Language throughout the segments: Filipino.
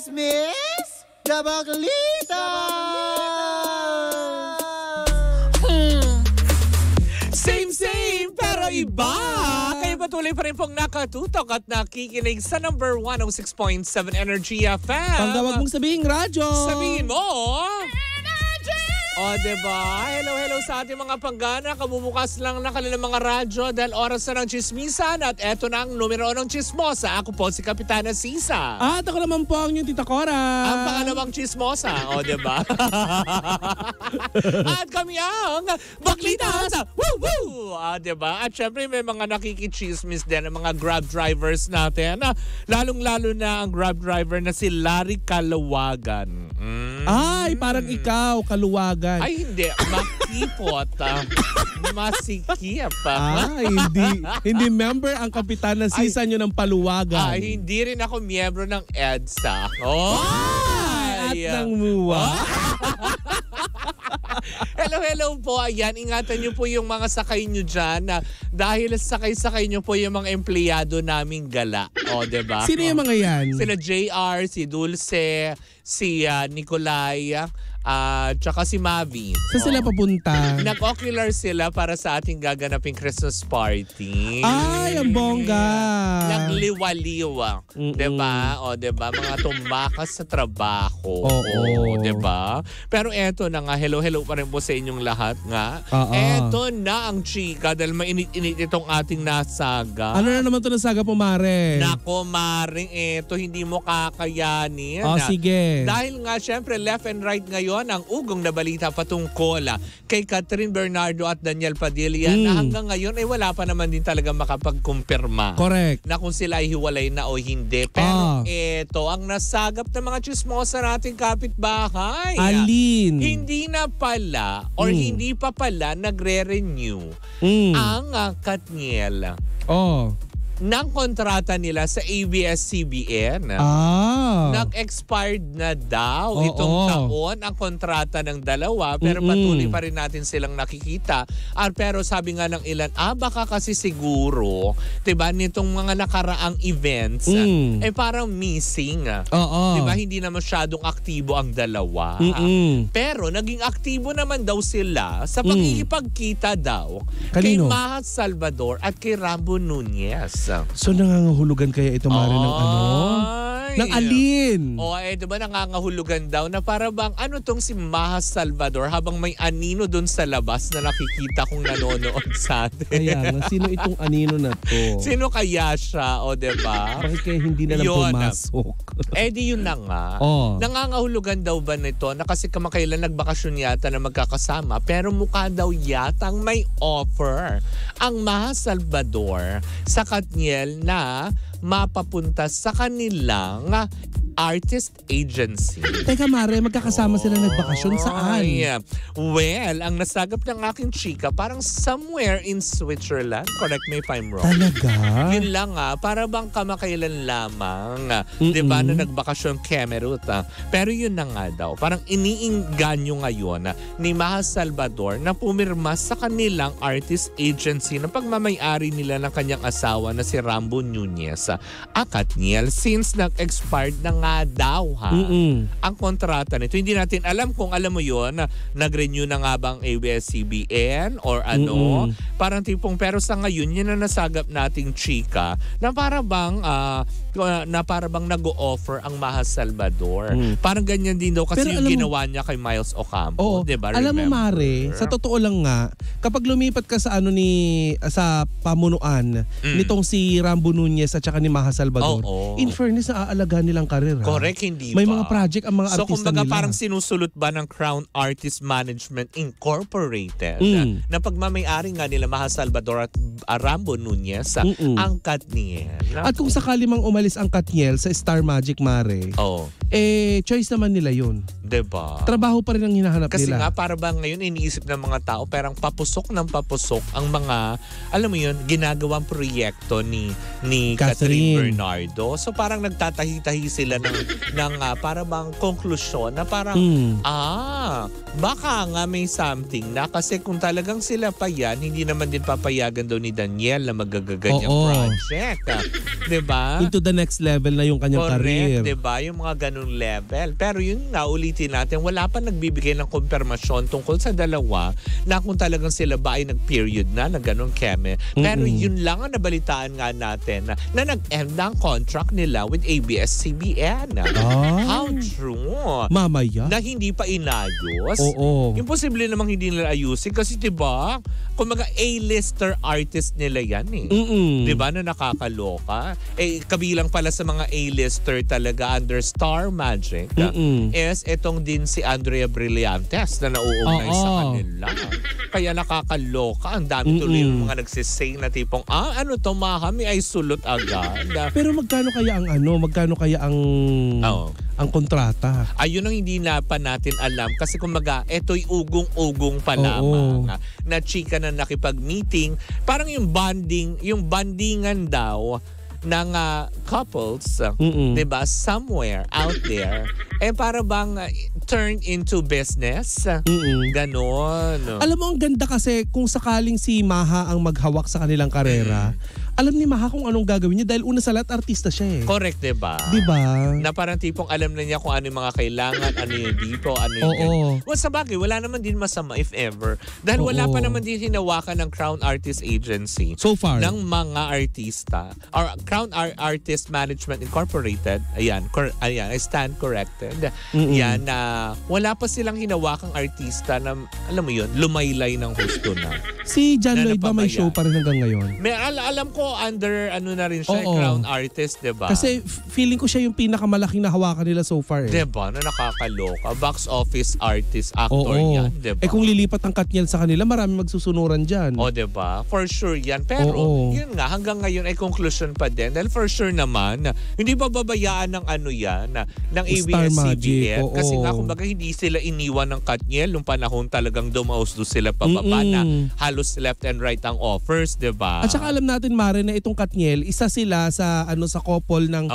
Chismis na Baklita! Same pero iba. Kayo patuloy pa rin pong nakatutok at nakikinig sa number 106.7 Energy FM. Pag daw wag mong sabihin radyo. Sabihin mo, o, diba? Hello sa ating mga panggana. Kabubukas lang na kanilang mga radyo dahil oras na ng chismisan at eto na ang numero ng chismosa. Ako po si Kapitana Sisa. At ako naman po ang yung Tita Cora. Ang pangalawang chismosa. O, diba? At kami ang Baklita sa Woo! Diba? At syempre may mga nakikichismis din ang mga Grab drivers natin. Lalong-lalo na ang Grab driver na si Larry Kalawagan. Ay, parang ikaw, Kaluwagan. Ay, hindi. Makipot. Masikip. Hindi member ang kapitan ng Sisa nyo ng Paluwagan. Ay, hindi rin ako miyembro ng EDSA. Oh! At ng MUA. Hello po. Ayan, ingatan nyo po yung mga sakay nyo dyan. Dahil sakay-sakay nyo po yung mga empleyado naming gala. O, diba? Sino yung mga yan? Sila JR, si Dulce, si Nicolay, tsaka si Mavi. Saan sila papunta? Nag-ocular sila para sa ating gaganaping Christmas party. Ay, ang bongga. Nagliwa-liwa. Diba? O, diba? Mga tumakas sa trabaho. Oo. Diba? Pero eto na nga, hello pa rin po sa inyong lahat nga. Eto na ang chika dahil mainit-init itong ating nasaga. Ano na naman ito nasaga po, Mare? Nako, Maring, eto hindi mo kakayanin. Sige. Dahil nga, syempre, left and right ngayon ang ugong na balita patungkol kay Catherine Bernardo at Daniel Padilla na hanggang ngayon ay wala pa naman din talaga makapagkumpirma. Correct. Na kung sila ay hiwalay na o hindi. Pero eto, ang nasagap ng mga chismosa nating kapitbahay. Alin? Hindi na pala or hindi pa pala nagre-renew ang Katniel. Ng kontrata nila sa ABS-CBN. Nag-expired na daw itong taon ang kontrata ng dalawa pero patuloy pa rin natin silang nakikita. Pero sabi nga ng ilan, baka kasi siguro, diba, nitong mga nakaraang events, parang missing. Diba, hindi na masyadong aktibo ang dalawa. Pero naging aktibo naman daw sila sa pagkikipagkita daw kay Maha Salvador at kay Rambo Nunez. So nangangahulugan kaya ito, Mare, ng ano? Ng alin? Diba nangangahulugan daw na para bang ano tong si Maha Salvador habang may anino dun sa labas na nakikita kong nanonood sa atin. Kaya nga, sino itong anino na to? Sino kaya siya? Diba? Bakit kaya hindi na lang pumasok? Di yun na nga. Nangangahulugan daw ba nito na kasi kamakailan nagbakasyon yata na magkakasama pero mukha daw yatang may offer ang Maha Salvador sa Katniel na mapapunta sa kanilang artist agency. Teka, Mare, magkakasama sila nagbakasyon saan? Well, ang nasagap ng aking chika parang somewhere in Switzerland. Correct me if I'm wrong. Talaga? Yun lang para bang kamakailan lamang. Diba na nagbakasyon Kemerut. Pero yun na nga daw. Parang iniingganyo ngayon ni Maha Salvador na pumirma sa kanilang artist agency na pagmamayari nila ng kanyang asawa na si Rambo Nunez. Katniel, since nag-expired na nga daw ang kontrata nito. Hindi natin alam kung alam mo yon nag-renew na nga bang ABS-CBN or ano. Parang tipong pero sa ngayon yun na nasagap nating chika na para bang nag-o-offer ang Maha Salvador. Parang ganyan din daw kasi yung ginawa niya kay Miles Ocampo. Diba? Alam mo, Mare, sa totoo lang nga, kapag lumipat ka sa sa pamunuan nitong si Rambo Nunez at saka ni Maha Salvador, in fairness, naaalagaan nilang karir. Correct, hindi may pa. mga project ang mga artista nila. So kumbaga parang sinusulot ba ng Crown Artist Management Incorporated na pagmamayari nga nila Maha Salvador at Rambo Nunez ang Katniel. At kung sakali mang umalis ang Katniel sa Star Magic, Mare, choice naman nila yun. Diba? Trabaho pa rin ang hinahanap Kasi nila. nga, para ba ngayon iniisip ng mga tao, parang papusok ng papusok ang mga, alam mo yun, ginagawang proyekto ni Catherine Bernardo. So parang nagtatahi-tahi sila ng para bang konklusyon na parang, baka nga may something na. Kasi kung talagang sila pa yan, hindi naman din papayagan daw ni Daniel na magagaganyang project. Diba? Into the next level na yung kanyang career. Correct, diba? Yung mga ganun level. Pero yun nga, ulitin natin, wala pa nagbibigay ng kumpirmasyon tungkol sa dalawa na kung talagang sila ba ay nag-period na ganun keme. Pero yun lang ang nabalitaan nga natin na nag-end ang contract nila with ABS-CBN. How true? Mamaya? Na hindi pa inayos. Oo. Imposible namang hindi nila ayusin kasi diba, kung mga A-lister artist nila yan eh. Diba na nakakaloka? Eh, kabilang pala sa mga A-lister talaga under Star Magic is itong din si Andrea Brillantes na nauugnay sa kanila. Kaya nakakaloka. Ang dami tuloy yung mga nagsisay na tipong, ano to kami ay sulot agad. Pero magkano kaya ang kontrata? Ayun ang hindi na pa natin alam. Kasi kumbaga, eto'y ugong-ugong pa lamang. Na chika na nakipag-meeting. Parang yung bandingan daw ng couples, diba, somewhere out there, para bang turned into business. Ganon. Alam mo, ang ganda kasi kung sakaling si Maha ang maghawak sa kanilang karera, alam ni Maha kung anong gagawin niya dahil una sa lahat, artista siya eh. Correct, diba? Diba? Na parang tipong alam na niya kung ano yung mga kailangan, ano yung dito, ano yung well, sa bagay, wala naman din masama if ever. Dahil wala pa naman din hinawakan ng Crown Artist Agency. So far. Ng mga artista. Or Crown Artist Management Incorporated. Ayan, I stand corrected. Yan na wala pa silang hinawakang artista na, alam mo yun, lumaylay ng husto na. Si John Lloyd ba may show pa rin hanggang ngayon? May, alam ko under na rin siya, Crown Artist, diba? Kasi feeling ko siya yung pinakamalaking nahawakan nila so far eh. Diba? Na nakakaloka. Box office artist, actor yan, diba? Eh kung lilipat ang Katniel sa kanila, marami magsusunuran dyan. Diba? For sure yan. Pero yun nga, hanggang ngayon ay conclusion pa din. Dahil for sure naman, hindi ba babayaan ng ng ABS-CBN? Kasi nga, kumbaga hindi sila iniwan ng Katniel nung panahon talagang dumausdo sila pababa na halos left and right ang offers, diba? At saka alam natin, Mare, na itong Katniel, isa sila sa sa couple ng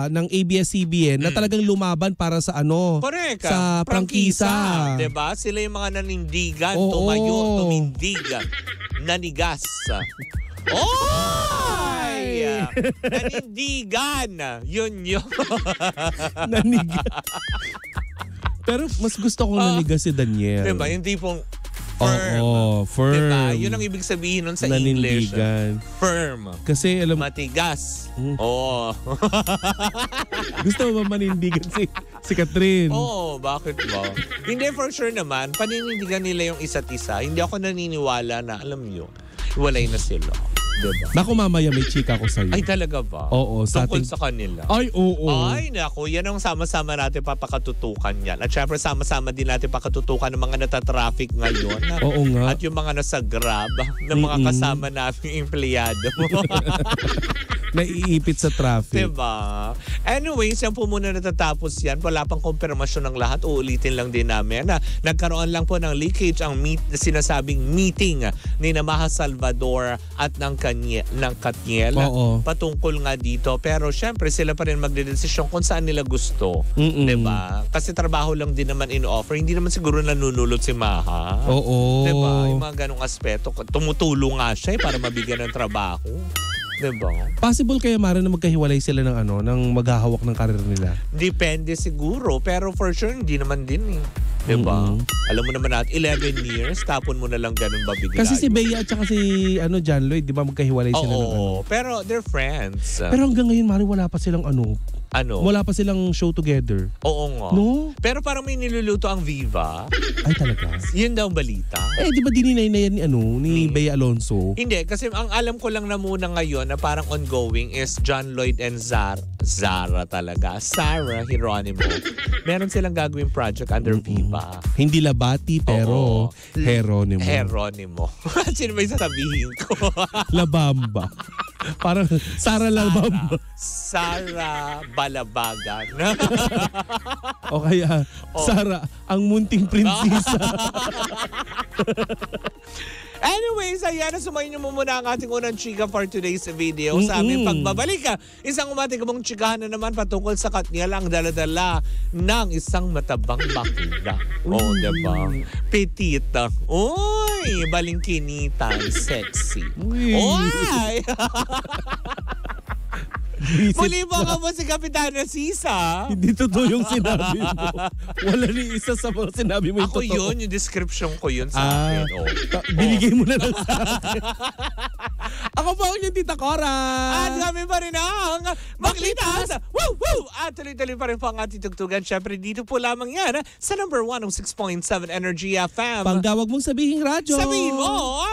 ng ABS-CBN na talagang lumaban para sa correct, sa prangkisa. Diba? Sila yung mga nanindigan, tumayo, tumindig, nanigas. Nanindigan. Yun. Nanigas. Pero mas gusto ko nanigas si Daniel. Diba? Yung tipong firm. Firm. Diba? Yun ang ibig sabihin nun sa English. Firm. Kasi alam, matigas. Gusto mo ba manindigan si Catherine? Bakit ba? Hindi, for sure naman, paninindigan nila yung isa't isa. Hindi ako naniniwala na, alam nyo, walay na sila. Diba? Naku, mamaya may chika ko sa'yo. Ay, talaga ba? Oo. Tungkol sa kanila. Ay, oo. Ay, naku, yan ang sama-sama natin papakatutukan yan. At syempre, sama-sama din natin pakatutukan ng mga natatraffic ngayon. Oo nga. At yung mga nasa Grab, ng mga kasama namin empleyado. Naiipit sa traffic. Diba? Anyways, yan po muna natatapos yan. Wala pang kumpirmasyon ng lahat. Uulitin lang din namin na nagkaroon lang po ng leakage ang sinasabing meeting ni Maha Salvador at ng Katniel patungkol nga dito. Pero syempre sila pa rin magdedesisyon kung saan nila gusto. Diba? Kasi trabaho lang din naman in-offer. Hindi naman siguro nanunulot si Maha. Diba? Yung mga ganong aspeto. Tumutulong nga siya para mabigyan ng trabaho. Diba? Possible kaya, Mara, na magkahiwalay sila ng maghahawak ng karir nila? Depende siguro. Pero for sure, hindi naman din eh. Diba? Alam mo naman natin, 11 years, tapon mo na lang ganun ba bigla? Kasi si Bea at saka si John Lloyd, di ba magkahiwalay sila pero they're friends. Pero hanggang ngayon, Mara, wala pa silang wala pa silang show together. Oo nga. No? Pero parang may niluluto ang Viva. Ay, talaga? Yun daw ang balita. Eh, di ba dininay na yan ni Bea Alonso? Hindi, kasi ang alam ko lang na muna ngayon na parang ongoing is John Lloyd and Sarah Geronimo. Meron silang gagawing project under Viva. Hindi Labati, pero Geronimo. Sino ba yung sasabihin ko? Labamba. Parang Sara Lalbab. Sara Balabagan. O kaya, Sara, ang munting prinsesa. Anyways, ayan, sumayin niyo muna ang ating unang chika for today's video. Sa aming pagbabalik, isang umatigabong chikahan na naman patungkol sa Katniel ang daladala ng isang matabang bakla. Oh, diba? Petita. Uy, balingkinitan, sexy. Uy. Uy! Muli po ako si Kapitana Sisa. Hindi totoo yung sinabi mo. Wala ni isa sa mga sinabi mo yung Ako totoo. yun, yung description ko yun sa akin. Binigay mo na lang sa akin. Ako po yung Tita Cora. At kami pa rin ang Baklitas! Woo! Woo! At tuloy-tuloy pa rin po ang ating tugtugan. Siyempre, dito po lamang yan sa number 106.7 Energy FM. Panggawag mong sabihing radyo. Sabihin mo!